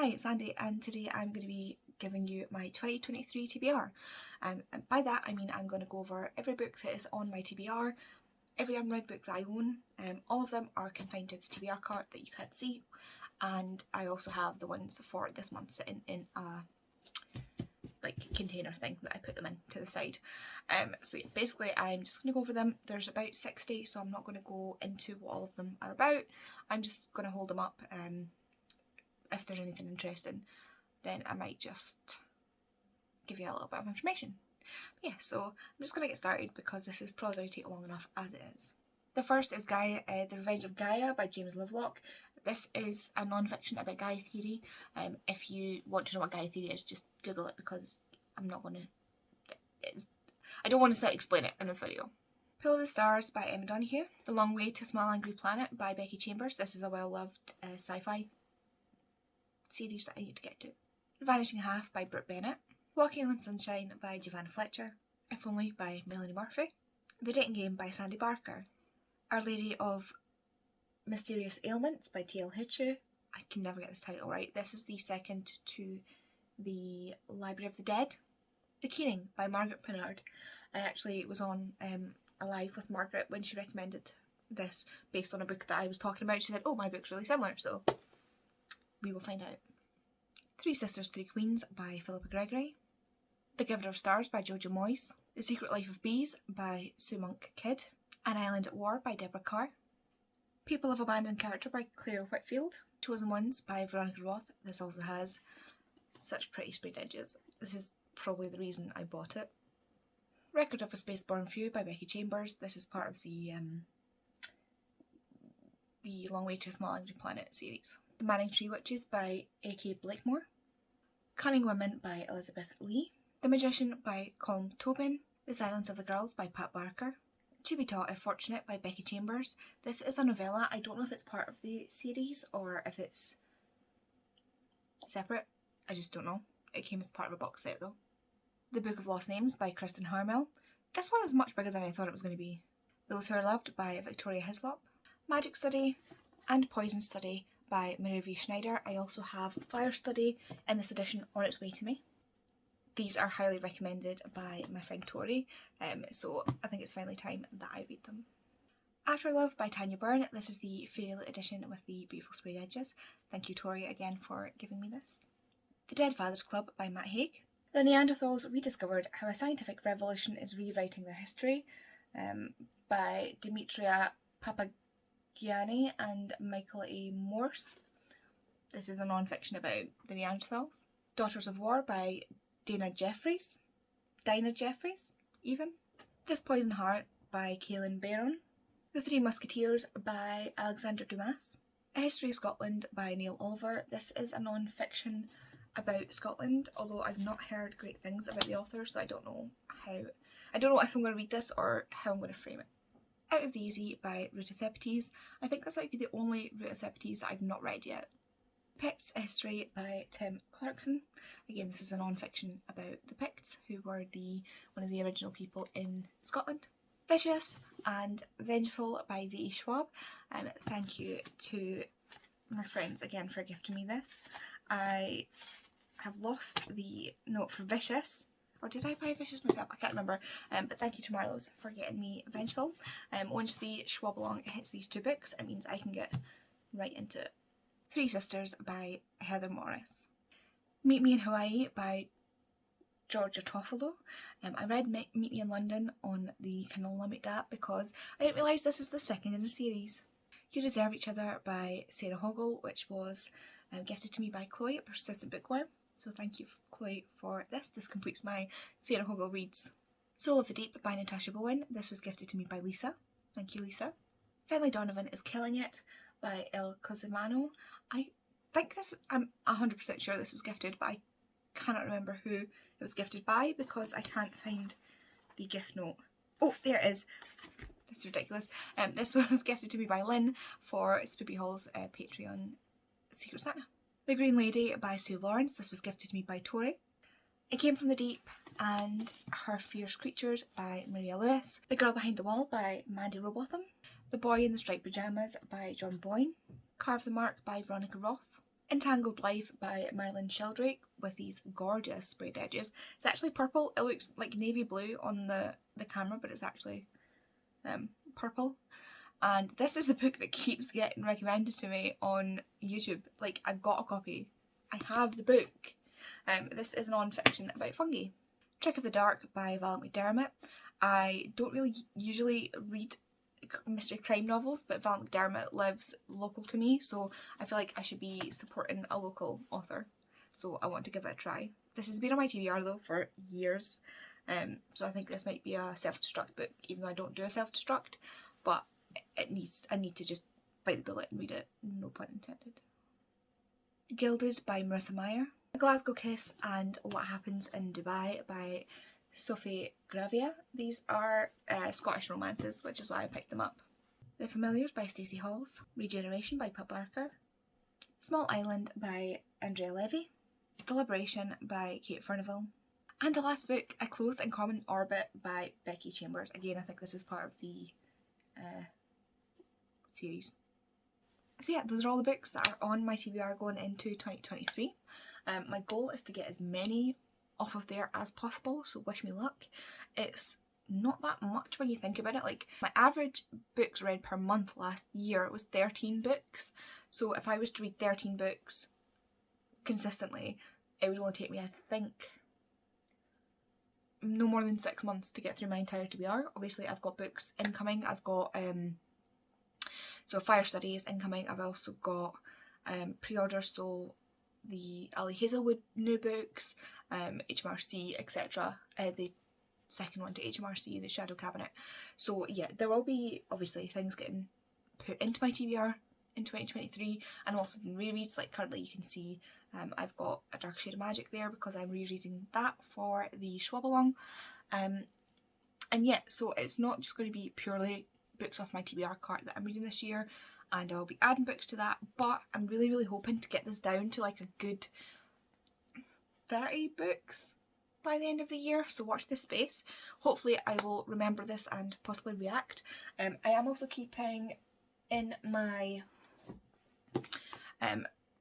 Hi, it's Andy, and today I'm going to be giving you my 2023 TBR. And by that I mean I'm going to go over every book that is on my TBR, every unread book that I own. All of them are confined to this TBR cart that you can't see, and I also have the ones for this month sitting in a container thing that I put them in to the side. So yeah, basically I'm just going to go over them. There's about 60, so I'm not going to go into what all of them are about. I'm just going to hold them up. If there's anything interesting, then I might just give you a little bit of information. But yeah, so I'm just going to get started because this is probably going to take long enough as it is. The first is Gaia, The Revenge of Gaia by James Lovelock. This is a non-fiction about Gaia theory. If you want to know what Gaia theory is, just Google it because I'm not going to... I don't want to explain it in this video. Pull of the Stars by Emma Donoghue. The Long Way to a Small Angry Planet by Becky Chambers. This is a well-loved sci-fi series that I need to get to. The Vanishing Half by Brooke Bennett. Walking on Sunshine by Giovanna Fletcher. If Only by Melanie Murphy. The Dating Game by Sandy Barker. Our Lady of Mysterious Ailments by T.L. Hitchcock. I can never get this title right. This is the second to the Library of the Dead. The Keening by Margaret Pinard. I actually was on a live with Margaret when she recommended this based on a book that I was talking about. She said, oh, my book's really similar, so we will find out. Three Sisters, Three Queens by Philippa Gregory. The Giver of Stars by Jojo Moyes. The Secret Life of Bees by Sue Monk Kidd. An Island at War by Deborah Carr. People of Abandoned Character by Claire Whitfield. Chosen Ones by Veronica Roth. This also has such pretty sprayed edges. This is probably the reason I bought it. Record of a Spaceborne Few by Becky Chambers. This is part of the Long Way to a Small Angry Planet series. The Manning Tree Witches by A.K. Blakemore. Cunning Women by Elizabeth Lee. The Magician by Colm Tobin. The Silence of the Girls by Pat Barker. To Be Taught If Fortunate by Becky Chambers. This is a novella. I don't know if it's part of the series or if it's separate. I just don't know. It came as part of a box set though. The Book of Lost Names by Kristen Harmel. This one is much bigger than I thought it was going to be. Those Who Are Loved by Victoria Hislop. Magic Study and Poison Study by Maria V. Schneider. I also have Fire Study in this edition on its way to me. These are highly recommended by my friend Tori, so I think it's finally time that I read them. After Love by Tanya Byrne. This is the Fairylit edition with the beautiful sprayed edges. Thank you, Tori, again for giving me this. The Dead Fathers Club by Matt Haig. The Neanderthals Rediscovered, How a Scientific Revolution is Rewriting Their History by Demetria Papagianni and Michael A. Morse. This is a non-fiction about the Neanderthals. Daughters of War by Dinah Jeffries, even. This Poison Heart by Kaylin Barron. The Three Musketeers by Alexander Dumas. A History of Scotland by Neil Oliver. This is a non-fiction about Scotland, although I've not heard great things about the author, so I don't know if I'm going to read this or how I'm going to frame it. Out of the Easy by Ruta Sepetys. I think this might be the only Ruta Sepetys that I've not read yet. Picts, a History by Tim Clarkson. Again, this is a non-fiction about the Picts, who were one of the original people in Scotland. Vicious and Vengeful by V.E. Schwab. Thank you to my friends again for gifting me this. I have lost the note for Vicious. Or did I buy Vicious myself? I can't remember. But thank you to Marlowe's for getting me Vengeful. Once the Schwab along hits these two books, it means I can get right into it. Three Sisters by Heather Morris. Meet Me in Hawaii by Georgia Toffolo. I read Meet Me in London on the Kindle Unlimited app because I didn't realise this is the second in a series. You Deserve Each Other by Sarah Hogle, which was gifted to me by Chloe at Persistent Bookworm. So thank you, Chloe, for this. This completes my Sarah Hogle reads. Soul of the Deep by Natasha Bowen. This was gifted to me by Lisa. Thank you, Lisa. Finlay Donovan is Killing It by El Cosimano. I think I'm 100% sure this was gifted, but I cannot remember who it was gifted by because I can't find the gift note. Oh, there it is. This is ridiculous. This was gifted to me by Lynn for Spoopy Hall's Patreon Secret Santa. The Green Lady by Sue Lawrence. This was gifted to me by Tori. It Came from the Deep and Her Fierce Creatures by Maria Lewis. The Girl Behind the Wall by Mandy Robotham. The Boy in the Striped Pyjamas by John Boyne. Carve the Mark by Veronica Roth. Entangled Life by Marilyn Sheldrake with these gorgeous sprayed edges. It's actually purple. It looks like navy blue on the camera, but it's actually purple. And this is the book that keeps getting recommended to me on YouTube. Like, I've got a copy. I have the book. This is non-fiction about fungi. Trick of the Dark by Val McDermott. I don't really usually read mystery crime novels, but Val McDermott lives local to me, so I feel like I should be supporting a local author. So I want to give it a try. This has been on my TBR though for years, so I think this might be a self-destruct book, even though I don't do a self-destruct, but I need to just bite the bullet and read it, no pun intended. Gilded by Marissa Meyer. A Glasgow Kiss and What Happens in Dubai by Sophie Gravia. These are Scottish romances, which is why I picked them up. The Familiars by Stacey Halls. Regeneration by Pub Barker. Small Island by Andrea Levy. Deliberation by Kate Furnivall. And the last book, A Closed and Common Orbit by Becky Chambers. Again, I think this is part of the series. So yeah, those are all the books that are on my TBR going into 2023. My goal is to get as many off of there as possible, so wish me luck. It's not that much when you think about it. Like, my average books read per month last year was 13 books. So if I was to read 13 books consistently, it would only take me, I think, no more than 6 months to get through my entire TBR. Obviously, I've got books incoming. I've got so Fire Study is incoming. I've also got pre-orders, so the Ali Hazelwood new books, HMRC, etc. The second one to HMRC, the Shadow Cabinet. So yeah, there will be obviously things getting put into my TBR in 2023, and also in rereads. Like, currently you can see I've got A Dark Shade of Magic there because I'm rereading that for the Schwab-along. And yeah, so it's not just going to be purely books off my TBR cart that I'm reading this year, and I'll be adding books to that, but I'm really hoping to get this down to like a good 30 books by the end of the year, so watch this space. Hopefully I will remember this and possibly react. I am also keeping in my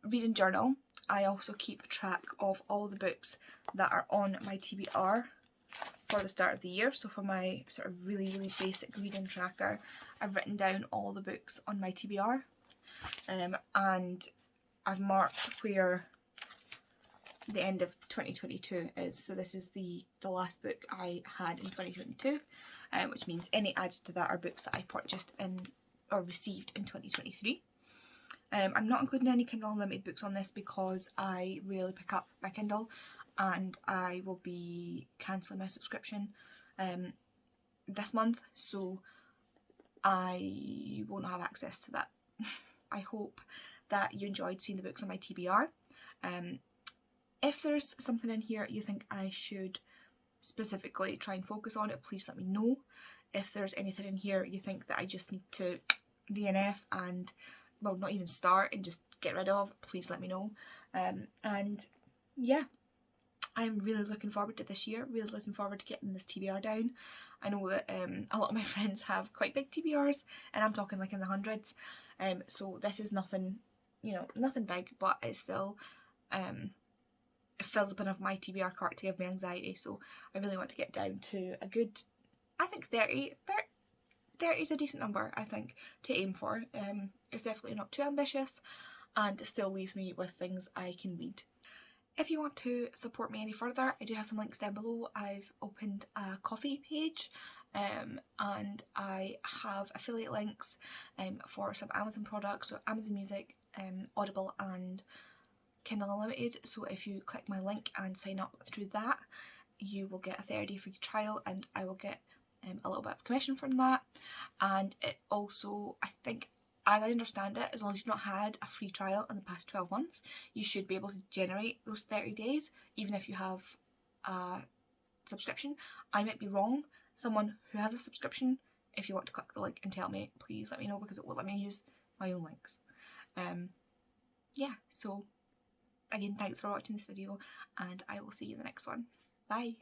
reading journal, I also keep track of all the books that are on my TBR for the start of the year. So for my sort of really basic reading tracker, I've written down all the books on my TBR, and I've marked where the end of 2022 is. So this is the last book I had in 2022, which means any added to that are books that I purchased in or received in 2023. I'm not including any Kindle Unlimited books on this because I rarely pick up my Kindle, and I will be cancelling my subscription this month, so I won't have access to that. I hope that you enjoyed seeing the books on my TBR. If there's something in here you think I should specifically try and focus on it, please let me know. If there's anything in here you think that I just need to DNF and, well, not even start and just get rid of, please let me know. And yeah, I'm really looking forward to this year, really looking forward to getting this TBR down. I know that a lot of my friends have quite big TBRs, and I'm talking like in the hundreds, so this is nothing, you know, nothing big, but it's still, it fills up enough my TBR cart to give me anxiety, so I really want to get down to a good, I think 30 is a decent number, I think, to aim for. It's definitely not too ambitious, and it still leaves me with things I can read. If you want to support me any further, I do have some links down below. I've opened a coffee page, and I have affiliate links for some Amazon products, so Amazon Music, Audible and Kindle Unlimited. So if you click my link and sign up through that, you will get a 30-day free trial, and I will get a little bit of commission from that. And it also, I think, as I understand it, as long as you've not had a free trial in the past 12 months, you should be able to generate those 30 days, even if you have a subscription. I might be wrong. Someone who has a subscription, if you want to click the link and tell me, please let me know, because it will let me use my own links. Yeah, so again, thanks for watching this video, and I will see you in the next one. Bye!